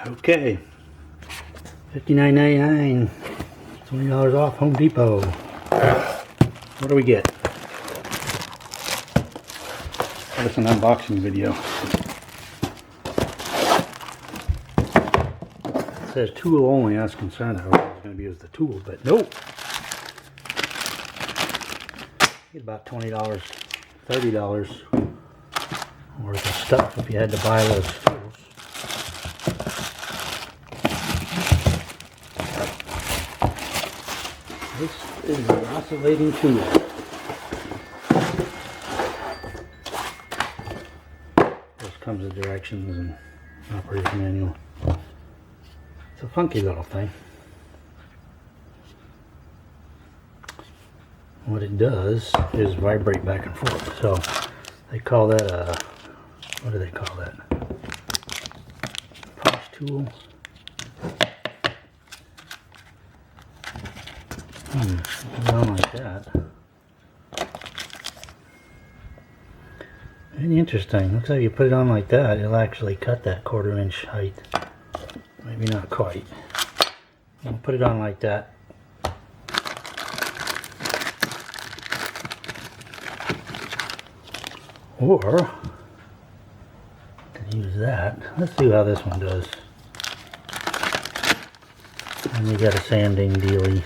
Okay, $59.99, $20 off Home Depot. What do we get? Oh, it's an unboxing video. It says tool only. I was concerned how it was going to be as the tool, but nope. Get about $20, $30 worth of stuff if you had to buy those tools. This is an oscillating tool. This comes with directions and operator's manual. It's a funky little thing. What it does is vibrate back and forth. So they call that a, what do they call that? Punch tool. Not like that. Very interesting. Looks like you put it on like that, it'll actually cut that 1/4 inch height. Maybe not quite. I'll put it on like that. Or I can use that. Let's see how this one does. And you got a sanding dealie.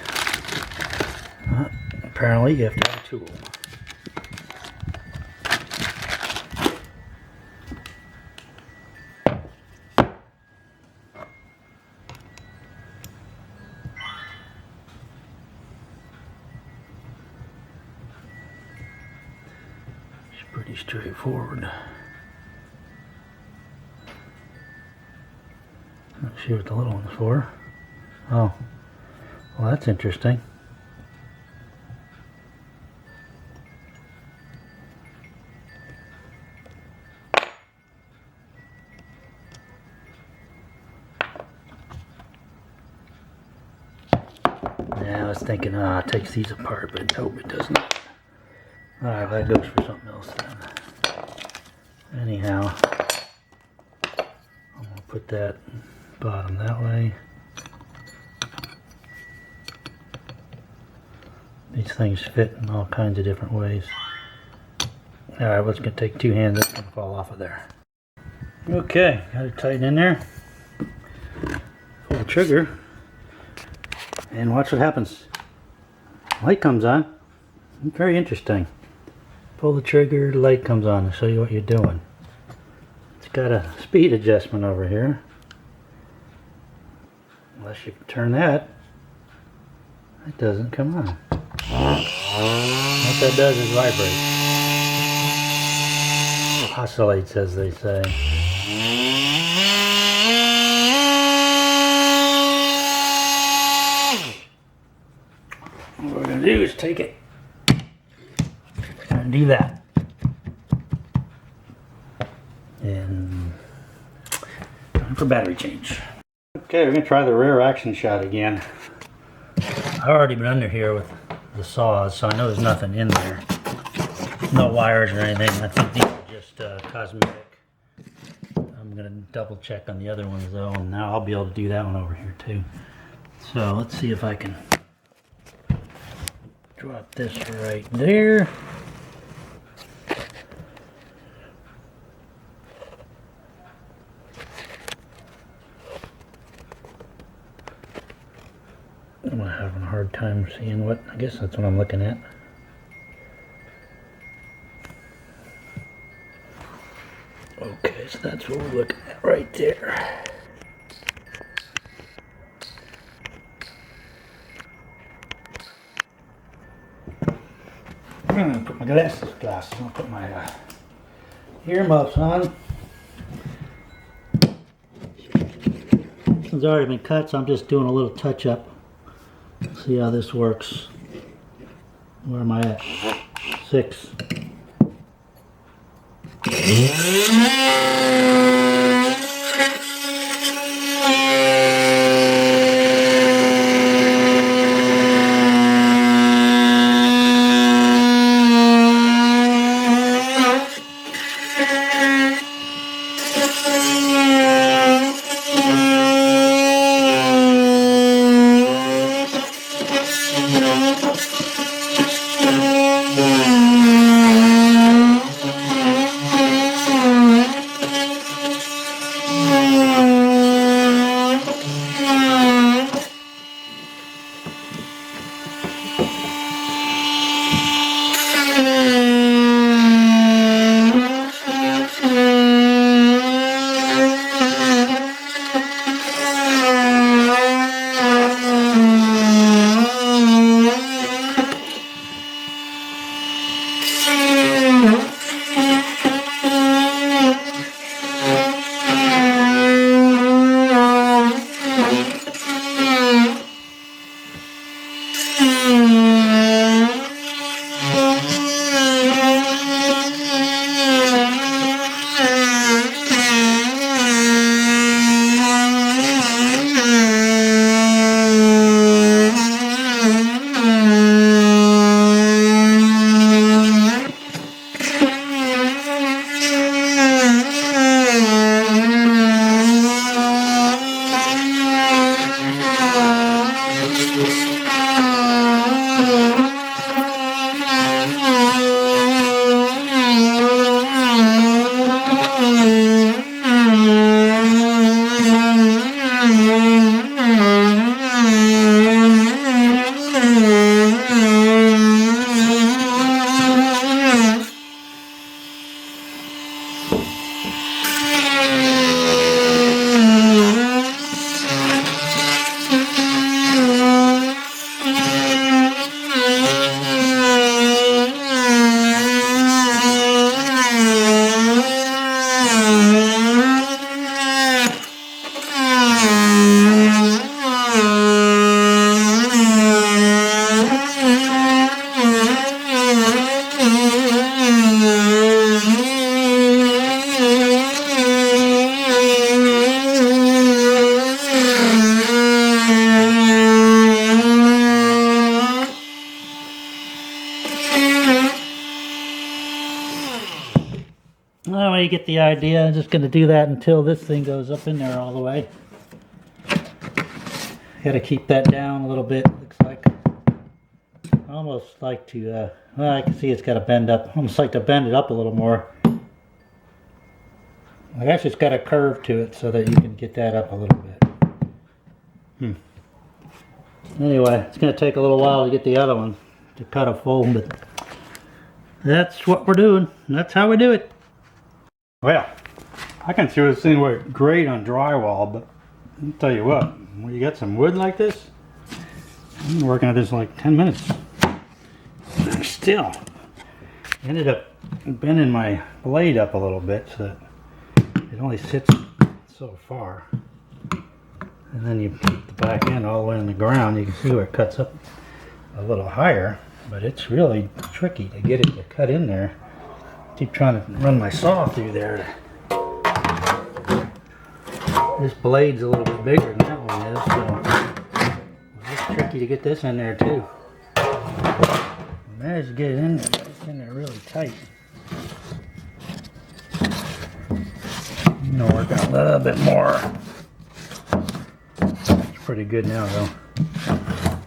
Apparently you have to have a tool. It's pretty straightforward. Not sure what the little one's for. Oh, well, that's interesting. Yeah, I was thinking, it takes these apart, but nope, it doesn't. Alright, that goes for something else then. Anyhow, I'm going to put that bottom that way. These things fit in all kinds of different ways. Alright, what's going to take two hands, that's going to fall off of there. Okay, got it tight in there. Pull the trigger. And watch what happens. Light comes on. Very interesting. Pull the trigger, the light comes on to show you what you're doing. It's got a speed adjustment over here. Unless you turn that, it doesn't come on. What that does is vibrate. Oscillates, as they say. What we're going to do is take it and do that. And time for battery change. Okay, we're going to try the rear action shot again. I've already been under here with the saws, so I know there's nothing in there. No wires or anything. I think these are just cosmetic. I'm going to double check on the other ones though, and now I'll be able to do that one over here too. So let's see if I can drop this right there. I'm having a hard time seeing what, I guess that's what I'm looking at. Okay, so that's what we're looking at right there. I'm going to put my glasses. I'm going to put my earmuffs on. This one's already been cut, so I'm just doing a little touch up. See how this works. Where am I at? 6. you get the idea. I'm just going to do that until this thing goes up in there all the way. Got to keep that down a little bit. Looks like I almost like to, well, I can see it's got to bend up. Almost like to bend it up a little more. I guess it's got a curve to it so that you can get that up a little bit. Anyway, it's going to take a little while to get the other one to cut a full, but that's what we're doing. That's how we do it. Well, I can see this thing work great on drywall, but I'll tell you what, when you got some wood like this, I've been working at this like 10 minutes. Still, ended up bending my blade up a little bit so that it only sits so far. And then you keep the back end all the way on the ground. You can see where it cuts up a little higher, but it's really tricky to get it to cut in there. Keep trying to run my saw through there. This blade's a little bit bigger than that one is, so it's tricky to get this in there too. I managed to get it in there, but it's in there really tight. I'm gonna work on a little bit more. It's pretty good now though.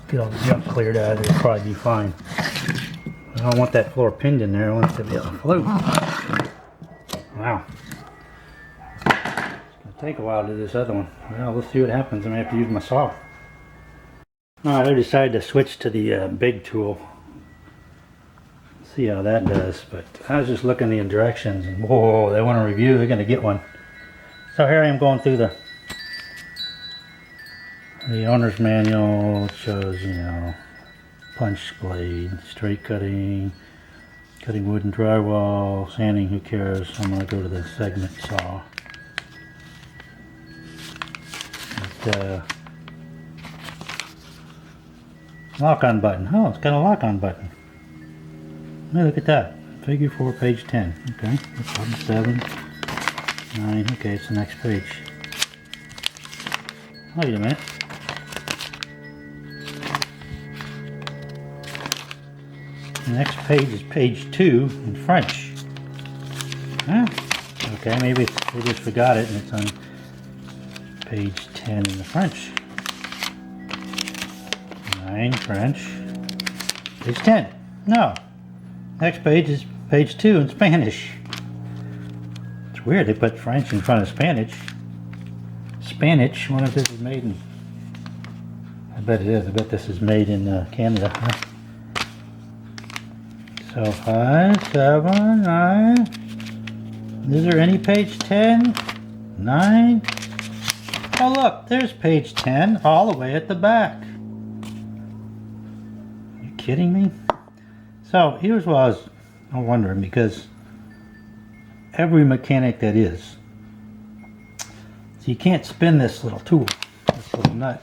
Get all the junk cleared out of there, it'll probably be fine. I don't want that floor pinned in there, I want it to be able to float. Wow. Take a while to do this other one. Well, let's see what happens. I may have to use my saw. Alright, I decided to switch to the big tool. See how that does. But I was just looking in the directions and whoa, they want a review. They're going to get one. So here I am going through the owner's manual. It shows, you know, punch blade, straight cutting, cutting wood and drywall, sanding, who cares. I'm going to go to the segment saw. Lock on button. Oh, it's got a lock on button. Hey, look at that. Figure 4, page 10. Okay, that's 7, 9. Okay, it's the next page. Wait a minute. The next page is page 2 in French. Huh? Okay, maybe they just forgot it and it's on page 10 in the French. 9 French. Page 10. No. Next page is page 2 in Spanish. It's weird they put French in front of Spanish. Spanish. Wonder if this is made in... I bet it is. I bet this is made in Canada. Huh? So 5, 7, 9. Is there any page 10? 9? Oh look, there's page 10 all the way at the back. Are you kidding me? So here's what I was wondering, because every mechanic that is, so you can't spin this little tool, this little nut,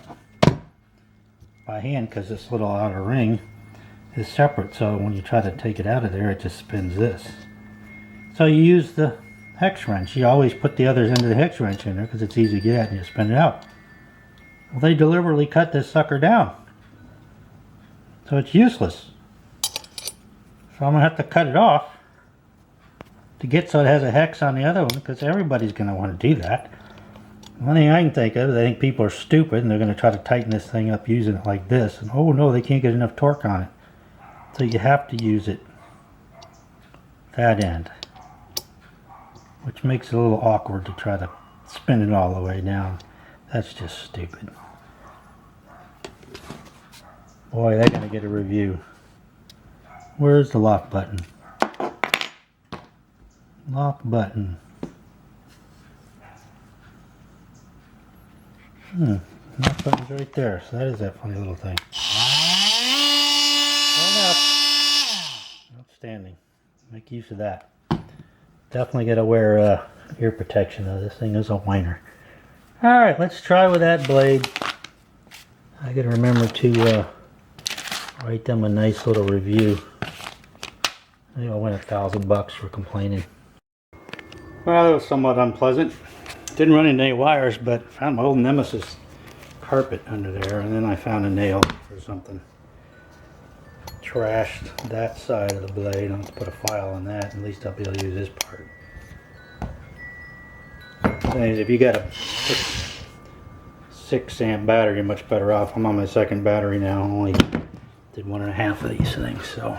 by hand because this little outer ring is separate. So when you try to take it out of there, it just spins this. So you use the hex wrench. You always put the others into the hex wrench in there because it's easy to get at and you spin it out. Well, they deliberately cut this sucker down, so it's useless. So I'm gonna have to cut it off to get so it has a hex on the other one, because everybody's gonna want to do that. One thing I can think of is I think people are stupid and they're gonna try to tighten this thing up using it like this, and oh no, they can't get enough torque on it. So you have to use it that end, which makes it a little awkward to try to spin it all the way down. That's just stupid. Boy, they're gonna get a review. Where's the lock button? Lock button. Lock button's right there. So that is that funny little thing. Hold up. Outstanding. Make use of that. Definitely gotta wear ear protection though. This thing is a whiner. Alright, let's try with that blade. I gotta remember to write them a nice little review. I think I'll win $1,000 for complaining. Well, that was somewhat unpleasant. Didn't run into any wires, but found my old Nemesis carpet under there, and then I found a nail or something. Trashed that side of the blade. I'll have to put a file on that. At least I'll be able to use this part. If you got a 6 amp battery, you're much better off. I'm on my second battery now. Only did 1.5 of these things, so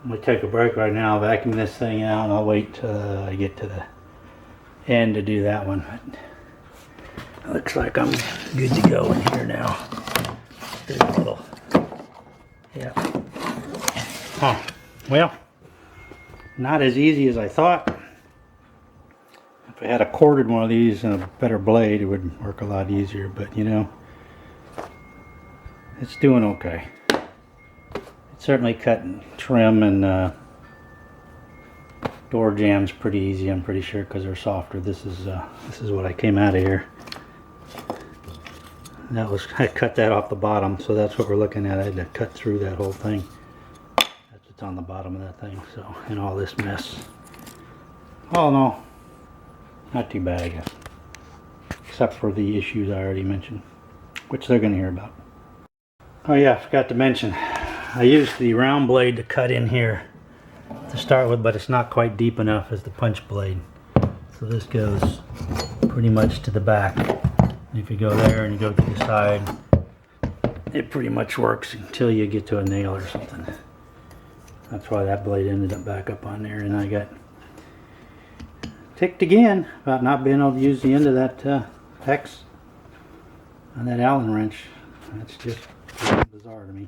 I'm gonna take a break right now, vacuum this thing out, and I'll wait till I get to the end to do that one. But it looks like I'm good to go in here now. There's a little, yeah. Huh. Well, not as easy as I thought. If I had a corded one of these and a better blade, it would work a lot easier, but you know, it's doing okay. It's certainly cut and trim and door jams pretty easy, I'm pretty sure, because they're softer. This is what I came out of here. That was, I cut that off the bottom, so that's what we're looking at. I had to cut through that whole thing. That's what's on the bottom of that thing, so, and all this mess. Oh no. Not too bad, I guess. Except for the issues I already mentioned, which they're going to hear about. Oh yeah, I forgot to mention, I used the round blade to cut in here to start with, but it's not quite deep enough as the punch blade. So this goes pretty much to the back. And if you go there and you go to the side, it pretty much works until you get to a nail or something. That's why that blade ended up back up on there, and I got ticked again about not being able to use the end of that hex on that Allen wrench. That's just bizarre to me.